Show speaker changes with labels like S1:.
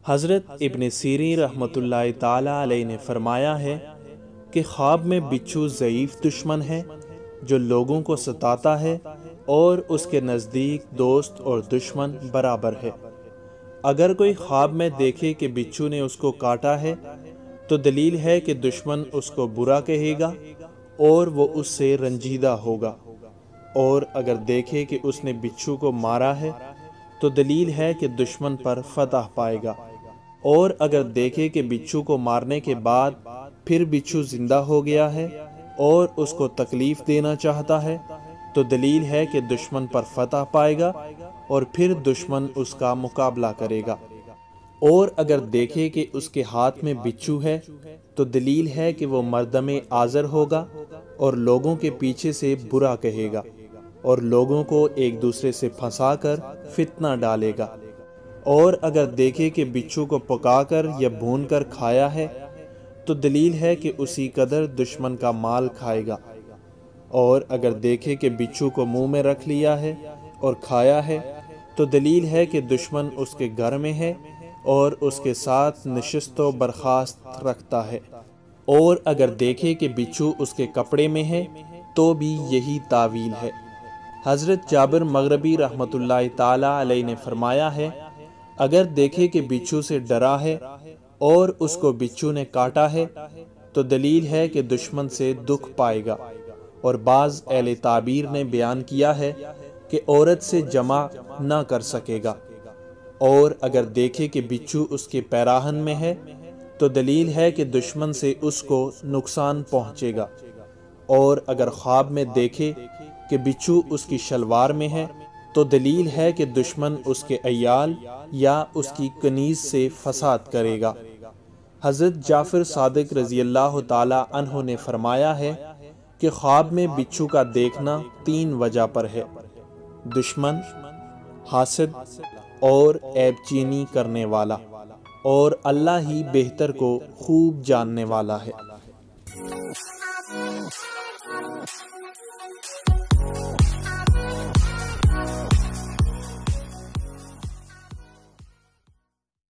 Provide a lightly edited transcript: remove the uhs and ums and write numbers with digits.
S1: حضرت ابن سیرین رحمۃ اللہ تعالی علیہ نے فرمایا ہے کہ خواب میں بچھو ضعیف دشمن ہے جو لوگوں کو ستاتا ہے اور اس کے نزدیک دوست اور دشمن برابر ہے۔ اگر کوئی خواب میں دیکھے کہ بچھو نے اس کو کاٹا ہے تو دلیل ہے کہ دشمن اس کو برا کہے گا اور وہ اس سے رنجیدہ ہوگا، اور اگر دیکھے کہ اس نے بچھو کو مارا ہے تو دلیل ہے کہ دشمن پر فتح پائے گا، اور اگر دیکھے کہ بچھو کو مارنے کے بعد پھر بچھو زندہ ہو گیا ہے اور اس کو تکلیف دینا چاہتا ہے تو دلیل ہے کہ دشمن پر فتح پائے گا اور پھر دشمن اس کا مقابلہ کرے گا، اور اگر دیکھے کہ اس کے ہاتھ میں بچھو ہے تو دلیل ہے کہ وہ مردم آزر ہوگا اور لوگوں کے پیچھے سے برا کہے گا اور لوگوں کو ایک دوسرے سے پھنسا کر فتنہ ڈالے گا، اور اگر دیکھے کہ بچھو کو پکا کر یا بھون کر کھایا ہے تو دلیل ہے کہ اسی قدر دشمن کا مال کھائے گا، اور اگر دیکھے کہ بچھو کو منہ میں رکھ لیا ہے اور کھایا ہے تو دلیل ہے کہ دشمن اس کے گھر میں ہے اور اس کے ساتھ نشست و برخاست رکھتا ہے، اور اگر دیکھے کہ بچھو اس کے کپڑے میں ہے تو بھی یہی تعویل ہے۔ حضرت جابر مغربی رحمۃ اللہ تعالی علیہ نے فرمایا ہے اگر دیکھے کہ بچھو سے ڈرا ہے اور اس کو بچھو نے کاٹا ہے تو دلیل ہے کہ دشمن سے دکھ پائے گا، اور بعض اہل تعبیر نے بیان کیا ہے کہ عورت سے جمع نہ کر سکے گا، اور اگر دیکھے کہ بچھو اس کے پیراہن میں ہے تو دلیل ہے کہ دشمن سے اس کو نقصان پہنچے گا، اور اگر خواب میں دیکھے کہ بچھو اس کی شلوار میں ہے تو دلیل ہے کہ دشمن اس کے عیال یا اس کی کنیز سے فساد کرے گا۔ حضرت جعفر صادق رضی اللہ تعالی عنہ نے فرمایا ہے کہ خواب میں بچھو کا دیکھنا 3 وجہ پر ہے: دشمن، حاسد اور عیب چینی کرنے والا، اور اللہ ہی بہتر کو خوب جاننے والا ہے۔